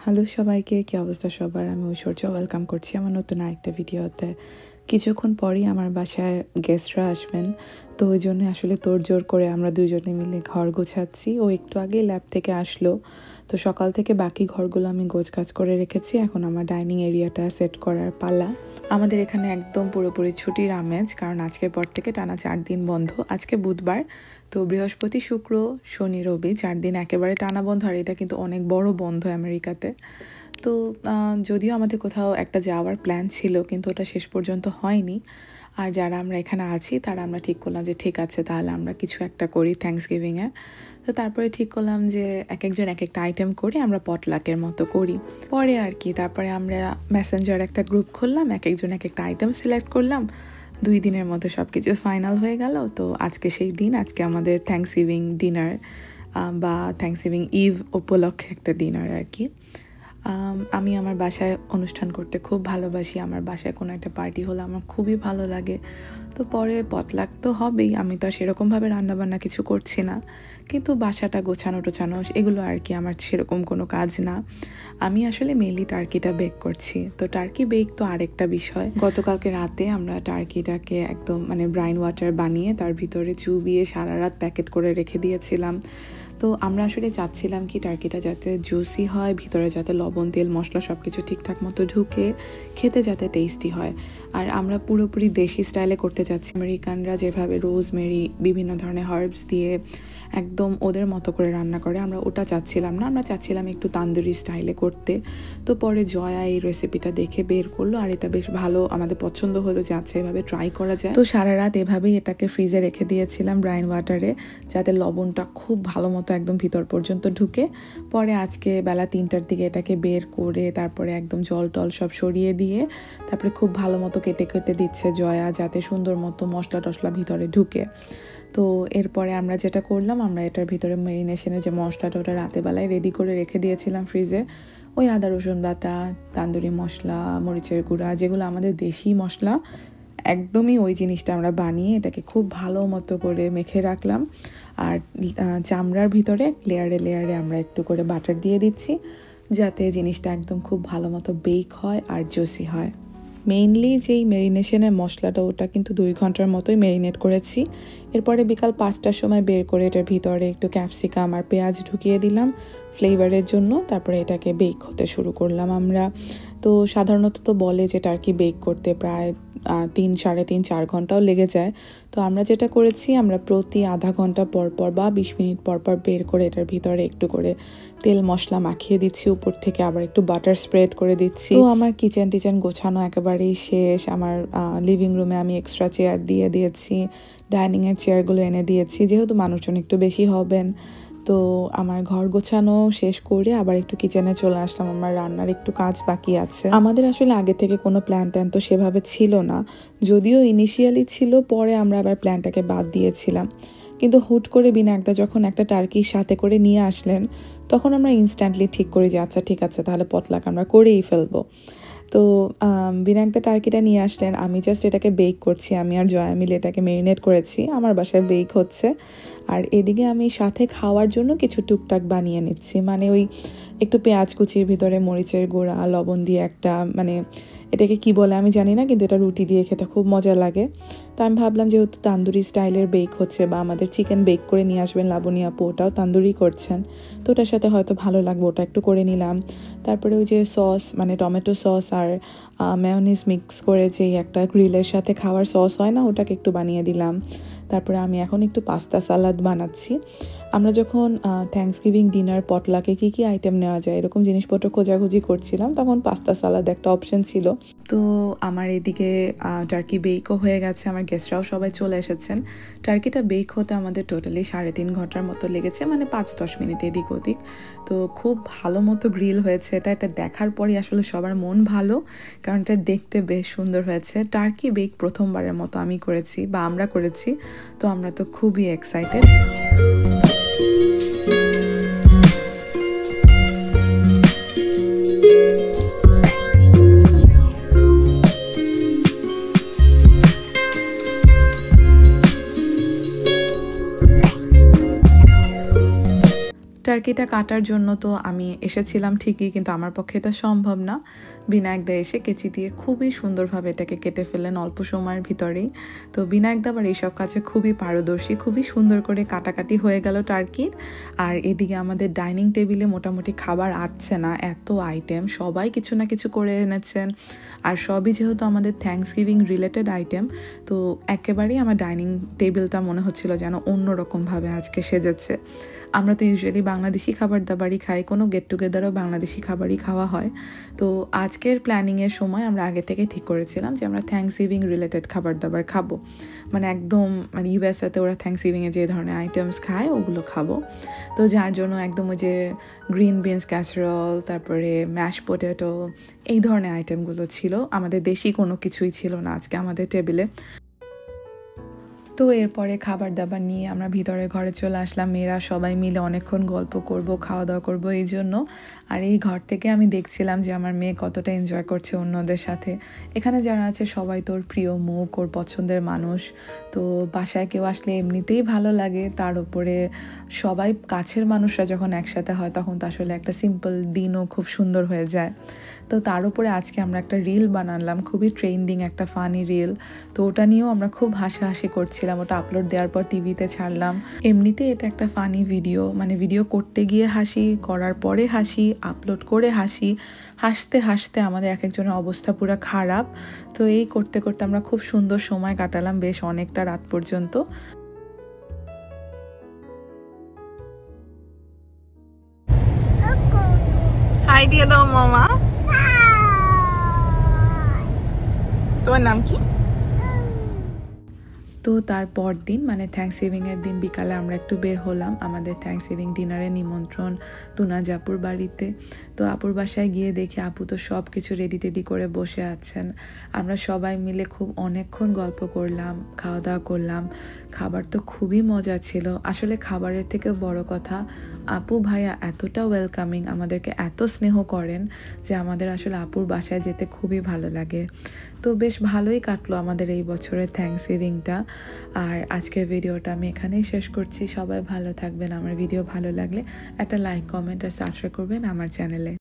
Hello সবাইকে, কি অবস্থা সবার? আমি ঐশ্বর্য, ওয়েলকাম করছি আমার নতুন আরেকটা ভিডিওতে। কিছুক্ষণ পরেই আমার বাসায় গেস্টরা আসবেন, তো ওই জন্য আসলে তোড়জোড় করে আমরা দুজনে মিলে ঘর গোছাচ্ছি। ও একটু আগেই ল্যাব থেকে আসলো, তো সকাল থেকে বাকি ঘরগুলো আমি গোছগাছ করে রেখেছি। এখন আমার ডাইনিং এরিয়াটা সেট করার পালা। আমাদের এখানে একদম পুরোপুরি ছুটির আমেজ, কারণ আজকের পর থেকে টানা 4 দিন বন্ধ। আজকে বুধবার, তো বৃহস্পতি, শুক্র, শনি, রবি 4 দিন একেবারে টানা বন্ধ। আর এটা কিন্তু অনেক বড় বন্ধ আমেরিকাতে। তো যদিও আমাদের কোথাও একটা যাওয়ার প্ল্যান ছিল, কিন্তু ওটা শেষ পর্যন্ত হয়নি। আর যারা আমরা এখানে আছি তারা আমরা ঠিক করলাম যে ঠিক আছে, তাহলে আমরা কিছু একটা করি থ্যাঙ্কসগিভিংয়ে। তো তারপরে ঠিক করলাম যে এক একজন এক একটা আইটেম করে আমরা পটলাকের মতো করি। পরে আর কি, তারপরে আমরা মেসেঞ্জার একটা গ্রুপ খুললাম, এক একজন এক একটা আইটেম সিলেক্ট করলাম। 2 দিনের মধ্যে সব কিছু ফাইনাল হয়ে গেল। তো আজকে সেই দিন, আজকে আমাদের থ্যাঙ্কসগিভিং ডিনার বা থ্যাঙ্কসগিভিং ইভ উপলক্ষে একটা ডিনার আর কি। আমি আমার বাসায় অনুষ্ঠান করতে খুব ভালোবাসি। আমার বাসায় কোনো একটা পার্টি হলে আমার খুবই ভালো লাগে। তো পরে পটলাক তো হবেই, আমি তো আর সেরকমভাবে রান্নাবান্না কিছু করছি না, কিন্তু বাসাটা গোছানো টোছানো এগুলো আর কি আমার সেরকম কোনো কাজ না। আমি আসলে মেনলি টার্কিটা বেক করছি। তো টার্কি বেক তো আরেকটা বিষয়। গতকালকে রাতে আমরা টার্কিটাকে একদম ব্রাইন ওয়াটার বানিয়ে তার ভিতরে চুবিয়ে সারা রাত প্যাকেট করে রেখে দিয়েছিলাম। তো আমরা আসলে চাচ্ছিলাম কি টার্কিটা যাতে জুসি হয়, ভিতরে যাতে লবণ তেল মশলা সব কিছু ঠিকঠাক মতো ঢুকে খেতে যাতে টেস্টি হয়। আর আমরা পুরোপুরি দেশি স্টাইলে করতে চাচ্ছি। আমেরিকানরা যেভাবে রোজমেরি বিভিন্ন ধরনের হার্বস দিয়ে একদম ওদের মতো করে রান্না করে, আমরা ওটা চাচ্ছিলাম না। আমরা চাচ্ছিলাম একটু তান্দুরি স্টাইলে করতে। তো পরে জয়া এই রেসিপিটা দেখে বের করলো, আর এটা বেশ ভালো আমাদের পছন্দ হলো যে আচ্ছা এভাবে ট্রাই করা যায়। তো সারা রাত এভাবেই এটাকে ফ্রিজে রেখে দিয়েছিলাম ব্রাইন ওয়াটারে, যাতে লবণটা খুব ভালো মতো একদম ভিতর পর্যন্ত ঢুকে। পরে আজকে বেলা 3টার দিকে এটাকে বের করে তারপরে একদম জল টল সব সরিয়ে দিয়ে তারপরে খুব ভালো মতো কেটে কেটে দিচ্ছে জয়া, যাতে সুন্দর মতো মশলা টশলা ভিতরে ঢুকে। তো এরপরে আমরা যেটা করলাম, আমরা এটার ভিতরে ম্যারিনেশনের যে মশলাটা ওটা রাতেবেলায় রেডি করে রেখে দিয়েছিলাম ফ্রিজে। ওই আদা রসুন বাটা, তান্দুরি মশলা, মরিচের গুঁড়া, যেগুলো আমাদের দেশি মশলা, একদমই ওই জিনিসটা আমরা বানিয়ে এটাকে খুব ভালো মতো করে মেখে রাখলাম। আর চামড়ার ভিতরে লেয়ারে লেয়ারে আমরা একটু করে বাটার দিয়ে দিচ্ছি, যাতে জিনিসটা একদম খুব ভালো মতো বেক হয় আর জুসি হয়। মেইনলি যেই ম্যারিনেশনের মশলাটা, ওটা কিন্তু 2 ঘন্টার মতোই ম্যারিনেট করেছি। এরপরে বিকাল 5টার সময় বের করে এটার ভিতরে একটু ক্যাপসিকাম আর পেঁয়াজ ঢুকিয়ে দিলাম ফ্লেভারের জন্য। তারপরে এটাকে বেক হতে শুরু করলাম আমরা। তো সাধারণত তো বলে যে টার্কি বেক করতে প্রায় 3, সাড়ে 3, 4 ঘন্টাও লেগে যায়। তো আমরা যেটা করেছি, আমরা প্রতি আধা ঘন্টা পর পর বা 20 মিনিট পর পর বের করে এটার ভিতরে একটু করে তেল মশলা মাখিয়ে দিচ্ছি, উপর থেকে আবার একটু বাটার স্প্রেড করে দিচ্ছি। তো আমার কিচেন টিচেন গোছানো একেবারেই শেষ। আমার লিভিং রুমে আমি এক্সট্রা চেয়ার দিয়ে দিয়েছি, ডাইনিংয়ের চেয়ারগুলো এনে দিয়েছি, যেহেতু মানুষজন একটু বেশি হবেন। তো আমার ঘর গোছানো শেষ করে আবার একটু কিচেনে চলে আসলাম। আমার রান্নার একটু কাজ বাকি আছে। আমাদের আসলে আগে থেকে কোনো প্ল্যান ট্যান তো সেভাবে ছিল না, যদিও ইনিশিয়ালি ছিল, পরে আমরা আবার প্ল্যানটাকে বাদ দিয়েছিলাম। কিন্তু হুট করে বিনায়কদা যখন একটা টার্কির সাথে করে নিয়ে আসলেন, তখন আমরা ইনস্ট্যান্টলি ঠিক করি যে আচ্ছা ঠিক আছে, তাহলে পটলাক আমরা করেই ফেলবো। তো বিনায়কদা টার্কিটা নিয়ে আসলেন, আমি জাস্ট এটাকে বেক করছি। আমি আর জয়া মিলে এটাকে মেরিনেট করেছি, আমার বাসায় বেক হচ্ছে। আর এদিকে আমি সাথে খাওয়ার জন্য কিছু টুকটাক বানিয়ে নিচ্ছি, ওই একটু পেঁয়াজ কুচির ভিতরে মরিচের গুঁড়া, লবণ দিয়ে একটা এটাকে কি বলে আমি জানি না, কিন্তু এটা রুটি দিয়ে খেতে খুব মজা লাগে। তো আমি ভাবলাম যেহেতু তান্দুরি স্টাইলের বেক হচ্ছে, বা আমাদের চিকেন বেক করে নিয়ে আসবেন লাবণী আপু, ওটাও তান্দুরি করছেন, তো ওটার সাথে হয়তো ভালো লাগবে, ওটা একটু করে নিলাম। তারপরে ওই যে সস, টমেটো সস আর মেয়োনিজ মিক্স করে যেই একটা গ্রিলের সাথে খাওয়ার সস হয় না, ওটাকে একটু বানিয়ে দিলাম। তারপরে আমি এখন একটু পাস্তা সালাদ বানাচ্ছি। আমরা যখন থ্যাঙ্কসগিভিং ডিনার পটলাকে কী কী আইটেম নেওয়া যায় এরকম জিনিসপত্র খোঁজাখুঁজি করছিলাম, তখন পাস্তা সালাদ একটা অপশন ছিল। তো আমার এদিকে টার্কি বেকও হয়ে গেছে, আমার গেস্টরাও সবাই চলে এসেছেন। টার্কিটা বেক হতে আমাদের টোটালি 3.5 ঘন্টার মতো লেগেছে, 5-10 মিনিট এদিক ওদিক। তো খুব ভালো মতো গ্রিল হয়েছে। এটা দেখার পরই আসলে সবার মন ভালো, কারণ এটা দেখতে বেশ সুন্দর হয়েছে। টার্কি বেক প্রথমবারের মতো আমি করেছি বা আমরা করেছি, তো আমরা তো খুবই এক্সাইটেড। টার্কিটা কাটার জন্য তো আমি এসেছিলাম ঠিকই, কিন্তু আমার পক্ষে এটা সম্ভব না। বিনায়কদা এসে কেচি দিয়ে খুবই সুন্দরভাবে এটাকে কেটে ফেললেন অল্প সময়ের ভিতরেই। তো বিনায়কদা আবার এইসব কাজে খুবই পারদর্শী, খুবই সুন্দর করে কাটাকাটি হয়ে গেল টার্কির। আর এদিকে আমাদের ডাইনিং টেবিলে মোটামুটি খাবার আটছে না, এত আইটেম, সবাই কিছু না কিছু করে এনেছেন। আর সবই যেহেতু আমাদের থ্যাঙ্কসগিভিং রিলেটেড আইটেম, তো একেবারেই আমার ডাইনিং টেবিলটা মনে হচ্ছিল যেন অন্যরকমভাবে আজকে সেজেছে। আমরা তো ইউজুয়ালি বাংলাদেশি খাবার দাবারই খাই, কোনো গেট টুগেদারও বাংলাদেশি খাবারই খাওয়া হয়। তো আজকের প্ল্যানিংয়ের সময় আমরা আগে থেকে ঠিক করেছিলাম যে আমরা থ্যাঙ্কসগিভিং রিলেটেড খাবার দাবার খাবো, মানে একদম মানে ইউএসএতে ওরা থ্যাঙ্কসগিভিংয়ে যে ধরনের আইটেমস খায় ওগুলো খাবো। তো যার জন্য একদম ওই যে গ্রিন বিনস ক্যাসারোল, তারপরে ম্যাশ পটেটো, এই ধরনের আইটেমগুলো ছিল। আমাদের দেশি কোনো কিছুই ছিল না আজকে আমাদের টেবিলে। তো এরপরে খাবার দাবার নিয়ে আমরা ভিতরে ঘরে চলে আসলাম। মেয়েরা সবাই মিলে অনেকক্ষণ গল্প করব, খাওয়া দাওয়া করব এই জন্য। আর এই ঘর থেকে আমি দেখছিলাম যে আমার মেয়ে কতটা এনজয় করছে অন্যদের সাথে। এখানে যারা আছে সবাই তোর প্রিয় মুখ, ওর পছন্দের মানুষ। তো বাসায় কেউ আসলে এমনিতেই ভালো লাগে, তার উপরে সবাই কাছের মানুষরা যখন একসাথে হয় তখন তো আসলে একটা সিম্পল দিনও খুব সুন্দর হয়ে যায়। তো তার উপরে আজকে আমরা একটা রিল বানালাম, খুবই ট্রেন্ডিং একটা ফানি রিল। তো ওটা নিয়েও আমরা খুব হাসাহাসি করছিলাম, ওটা আপলোড দেওয়ার পর টিভিতে ছাড়লাম। এমনিতে এটা একটা ফানি ভিডিও, মানে ভিডিও করতে গিয়ে হাসি, করার পরে হাসি, আপলোড করে হাসি, হাসতে হাসতে আমাদের এক একজনের অবস্থা পুরো খারাপ। তো এই করতে করতে আমরা খুব সুন্দর সময় কাটালাম, বেশ অনেকটা রাত পর্যন্ত। হাই দিয়ে দাও মামা। তোমার নাম কি? তো তারপর দিন মানে থ্যাঙ্কসগিভিংয়ের দিন বিকালে আমরা একটু বের হলাম। আমাদের থ্যাঙ্কসগিভিং ডিনারের নিমন্ত্রণ তুনাজ আপুর বাড়িতে। তো আপুর বাসায় গিয়ে দেখি আপু তো সব কিছু রেডি টেডি করে বসে আছেন। আমরা সবাই মিলে খুব অনেকক্ষণ গল্প করলাম, খাওয়া দাওয়া করলাম। খাবার তো খুবই মজা ছিল। আসলে খাবারের থেকেও বড় কথা, আপু ভাইয়া এতটা ওয়েলকামিং, আমাদেরকে এত স্নেহ করেন যে আমাদের আসলে আপুর বাসায় যেতে খুবই ভালো লাগে। তো বেশ ভালোই কাটলো আমাদের এই বছরের থ্যাঙ্কসগিভিংটা। আর আজকের ভিডিওটা আমি এখানেই শেষ করছি। সবাই ভালো থাকবেন। আমার ভিডিও ভালো লাগলে একটা লাইক, কমেন্ট আর সাবস্ক্রাইব করবেন আমার চ্যানেলে।